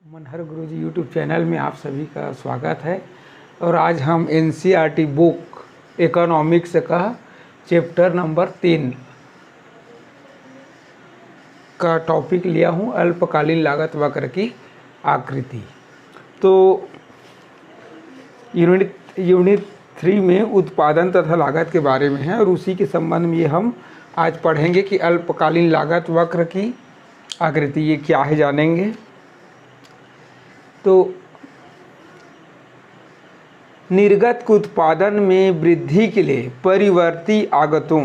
मनहर गुरुजी YouTube channel में आप सभी का स्वागत है। और आज हम एनसीईआरटी बुक इकोनॉमिक्स का चैप्टर नंबर 3 का टॉपिक लिया हूँ, अल्पकालीन लागत वक्र की आकृति। तो यूनिट 3 में उत्पादन तथा लागत के बारे में है और उसी के संबंध में हम आज पढ़ेंगे कि अल्पकालीन लागत वक्र की आकृति ये क्या है, जानेंगे। तो निर्गत उत्पादन में वृद्धि के लिए परिवर्ती आगतों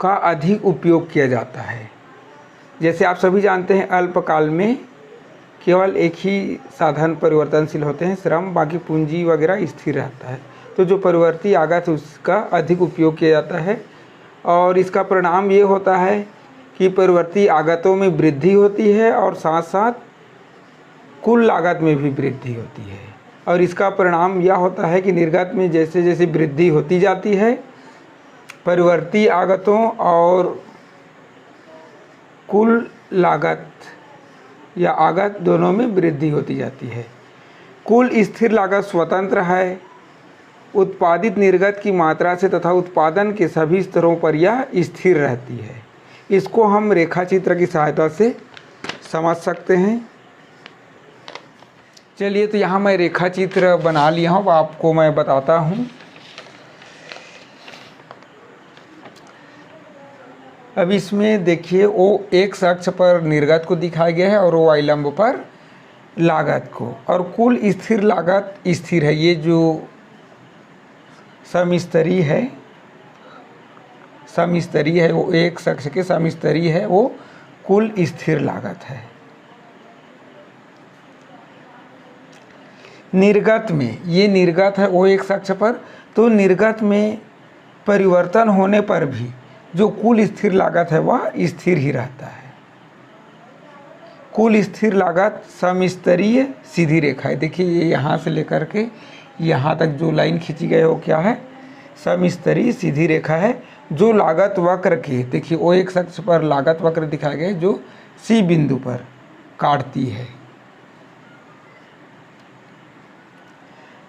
का अधिक उपयोग किया जाता है। जैसे आप सभी जानते हैं, अल्पकाल में केवल एक ही साधन परिवर्तनशील होते हैं, श्रम, बाकी पूंजी वगैरह स्थिर रहता है। तो जो परिवर्ती आगत उसका अधिक उपयोग किया जाता है और इसका परिणाम ये होता है कि परिवर्ती आगतों में वृद्धि होती है और साथ साथ कुल लागत में भी वृद्धि होती है। और इसका परिणाम यह होता है कि निर्गत में जैसे जैसे वृद्धि होती जाती है, परिवर्ती आगतों और कुल लागत या आगत दोनों में वृद्धि होती जाती है। कुल स्थिर लागत स्वतंत्र है उत्पादित निर्गत की मात्रा से तथा उत्पादन के सभी स्तरों पर यह स्थिर रहती है। इसको हम रेखाचित्र की सहायता से समझ सकते हैं। चलिए, तो यहाँ मैं रेखा चित्र बना लिया हूँ, आपको मैं बताता हूँ। अब इसमें देखिए, वो एक्स अक्ष पर निर्गत को दिखाया गया है और वो वाई लंब पर लागत को। और कुल स्थिर लागत स्थिर है, ये जो समस्तरी है वो एक्स अक्ष के समस्तरी है, वो कुल स्थिर लागत है। निर्गत में, ये निर्गत है वो एक अक्ष पर, तो निर्गत में परिवर्तन होने पर भी जो कुल स्थिर लागत है वह स्थिर ही रहता है। कुल स्थिर लागत समस्तरीय सीधी रेखा है। देखिए, ये यहाँ से लेकर के यहाँ तक जो लाइन खींची गई है वो क्या है, समस्तरीय सीधी रेखा है, जो लागत वक्र की, देखिए वो एक अक्ष पर लागत वक्र दिखाया गया है जो सी बिंदु पर काटती है।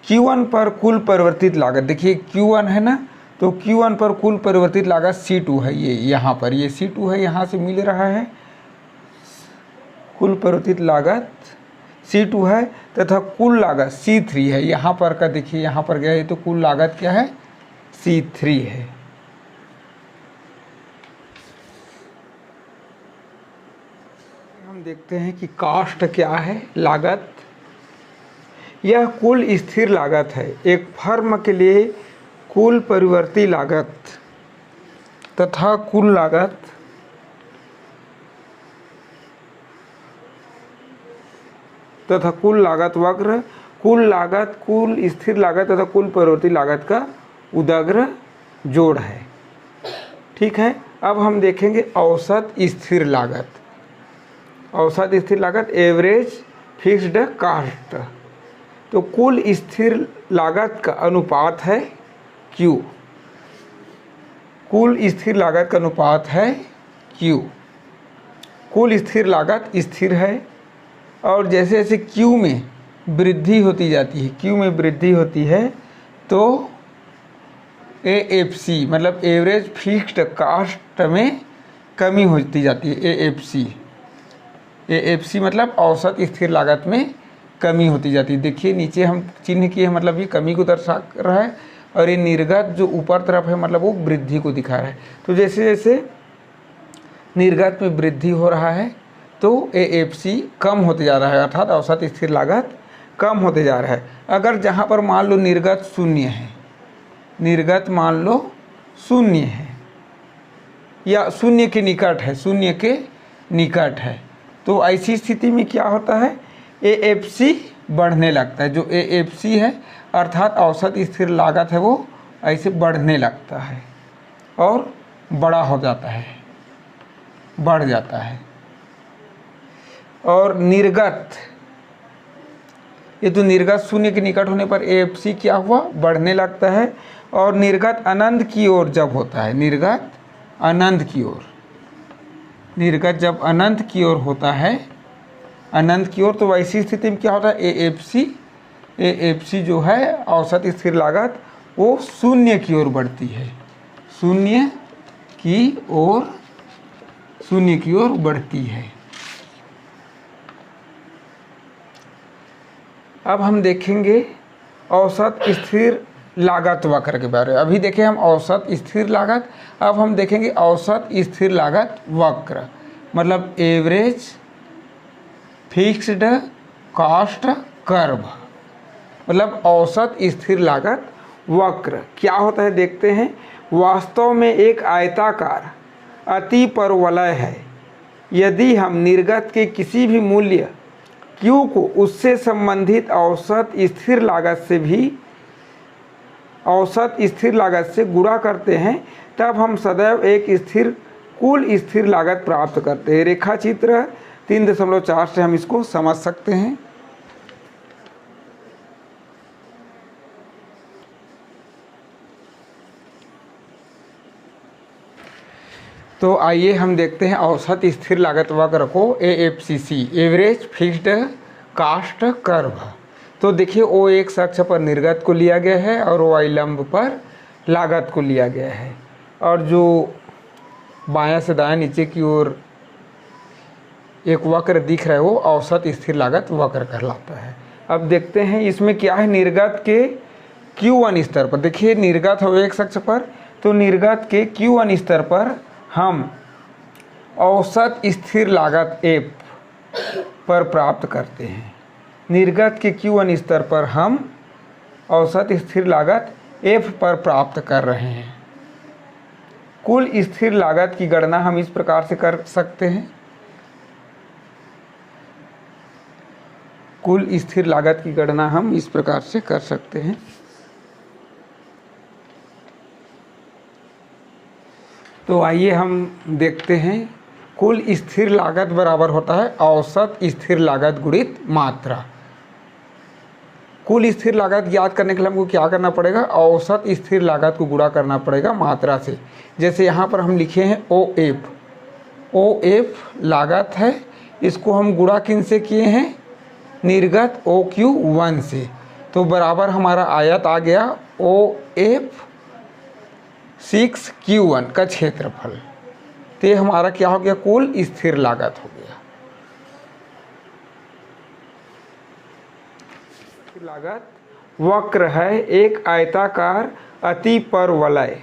Q1 पर कुल परिवर्तित लागत, देखिए Q1 है ना, तो Q1 पर कुल परिवर्तित लागत C2 है। ये यहाँ पर ये C2 है, यहाँ से मिल रहा है कुल परिवर्तित लागत C2 है तथा कुल लागत C3 है। यहाँ पर का देखिए, यहाँ पर गया है तो कुल लागत क्या है, C3 है। हम देखते हैं कि कास्ट क्या है, लागत। यह कुल स्थिर लागत है। एक फर्म के लिए कुल परिवर्ती लागत तथा कुल लागत तथा कुल लागत वक्र, कुल लागत, कुल स्थिर लागत तथा कुल परिवर्ती लागत का उदग्र जोड़ है। ठीक है। अब हम देखेंगे औसत स्थिर लागत। औसत स्थिर लागत एवरेज फिक्स्ड कास्ट। तो कुल स्थिर लागत का अनुपात है Q। कुल स्थिर लागत का अनुपात है Q। कुल स्थिर लागत स्थिर है और जैसे जैसे Q में वृद्धि होती जाती है, Q में वृद्धि होती है तो AFC मतलब एवरेज फिक्स्ड कास्ट में कमी होती जाती है। AFC मतलब औसत स्थिर लागत में कमी होती जाती है। देखिए, नीचे हम चिन्ह किए, मतलब ये कमी को दर्शा रहा है और ये निर्गत जो ऊपर तरफ है मतलब वो वृद्धि को दिखा रहा है। तो जैसे जैसे निर्गत में वृद्धि हो रहा है तो AFC कम होते जा रहा है, अर्थात औसत स्थिर लागत कम होते जा रहा है। अगर जहाँ पर मान लो निर्गत शून्य है, निर्गत मान लो शून्य है या शून्य के निकट है, शून्य के निकट है, तो ऐसी स्थिति में क्या होता है, AFC बढ़ने लगता है। जो AFC है अर्थात औसत स्थिर लागत है वो ऐसे बढ़ने लगता है और बड़ा हो जाता है, बढ़ जाता है। और निर्गत, ये तो निर्गत शून्य के निकट होने पर AFC क्या हुआ, बढ़ने लगता है। और निर्गत अनंत की ओर जब होता है, निर्गत अनंत की ओर, निर्गत जब अनंत की ओर होता है अनंत की ओर, तो वैसी स्थिति में क्या होता है, एएफसी जो है औसत स्थिर लागत वो शून्य की ओर बढ़ती है, शून्य की ओर बढ़ती है। अब हम देखेंगे औसत स्थिर लागत वक्र के बारे में। अभी देखें हम औसत स्थिर लागत, अब हम देखेंगे औसत स्थिर लागत वक्र, मतलब एवरेज फिक्स्ड कॉस्ट कर्व, मतलब औसत स्थिर लागत वक्र क्या होता है देखते हैं। वास्तव में एक आयताकार अति परवलय है। यदि हम निर्गत के किसी भी मूल्य Q को उससे संबंधित औसत स्थिर लागत से गुणा करते हैं, तब हम सदैव एक कुल स्थिर लागत प्राप्त करते हैं। रेखा चित्र 3.4 से हम इसको समझ सकते हैं। तो आइए हम देखते हैं औसत स्थिर लागत वक्र को, AFCC average fixed cost curve. तो देखिए O एक अक्ष पर निर्गत को लिया गया है और Y लंब पर लागत को लिया गया है, और जो बायां से दायां नीचे की ओर एक वक्र दिख रहा है वो औसत स्थिर लागत वक्र कहलाता है। अब देखते हैं इसमें क्या है। निर्गत के Q1 स्तर पर, देखिए निर्गत हो एक अक्ष पर, तो निर्गत के Q1 स्तर पर हम औसत स्थिर लागत F पर प्राप्त करते हैं। निर्गत के Q1 स्तर पर हम औसत स्थिर लागत F पर प्राप्त कर रहे हैं। कुल स्थिर लागत की गणना हम इस प्रकार से कर सकते हैं। कुल स्थिर लागत की गणना हम इस प्रकार से कर सकते हैं। तो आइए हम देखते हैं। कुल स्थिर लागत बराबर होता है औसत स्थिर लागत गुणित मात्रा। कुल स्थिर लागत याद करने के लिए हमको क्या करना पड़ेगा, औसत स्थिर लागत को गुणा करना पड़ेगा मात्रा से। जैसे यहाँ पर हम लिखे हैं OF लागत है, इसको हम गुणा किन से किए हैं, निर्गत OQ1 से। तो बराबर हमारा आयत आ गया OF 6Q1 का क्षेत्रफल। तो ये हमारा क्या हो गया, कुल स्थिर लागत हो गया। लागत वक्र है एक आयताकार अति परवलय।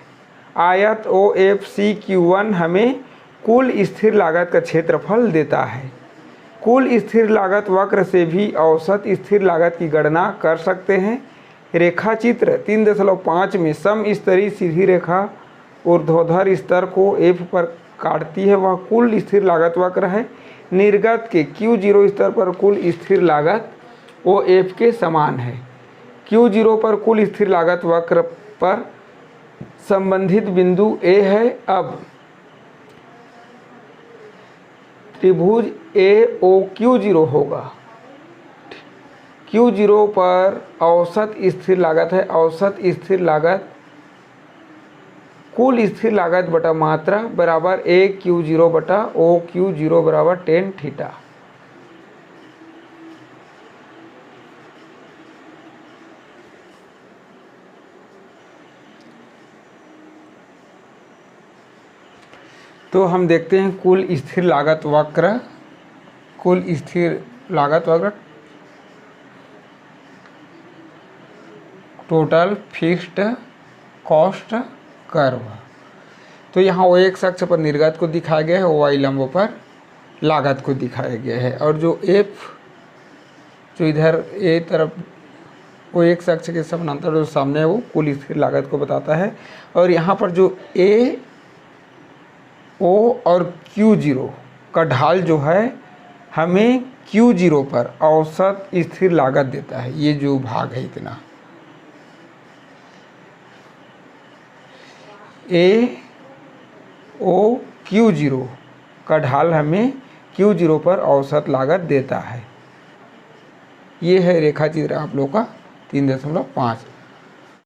आयत OFCQ1 हमें कुल स्थिर लागत का क्षेत्रफल देता है। कुल स्थिर लागत वक्र से भी औसत स्थिर लागत की गणना कर सकते हैं। रेखा चित्र 3.5 में सम स्तरीय सीधी रेखा ऊर्ध्वाधर स्तर को F पर काटती है, वह कुल स्थिर लागत वक्र है। निर्गत के Q0 स्तर पर कुल स्थिर लागत OF के समान है। Q0 पर कुल स्थिर लागत वक्र पर संबंधित बिंदु A है। अब त्रिभुज AOQ0 होगा। Q0 पर औसत स्थिर लागत है, औसत स्थिर लागत कुल स्थिर लागत बटा मात्रा बराबर AQ0 बटा OQ0 बराबर tan थीटा। तो हम देखते हैं कुल स्थिर लागत वक्र, कुल स्थिर लागत वक्र टोटल फिक्स्ड कॉस्ट कर्व। तो यहाँ वो एक अक्ष पर निर्गत को दिखाया गया है, Y लंब पर लागत को दिखाया गया है, और जो F जो इधर A तरफ वो एक अक्ष के समानांतर जो सामने है वो कुल स्थिर लागत को बताता है। और यहाँ पर जो A, O और Q0 का ढाल जो है हमें Q0 पर औसत स्थिर लागत देता है। ये जो भाग है इतना AOQ0 का ढाल हमें Q0 पर औसत लागत देता है। ये है रेखा चित्र आप लोग का 3.5।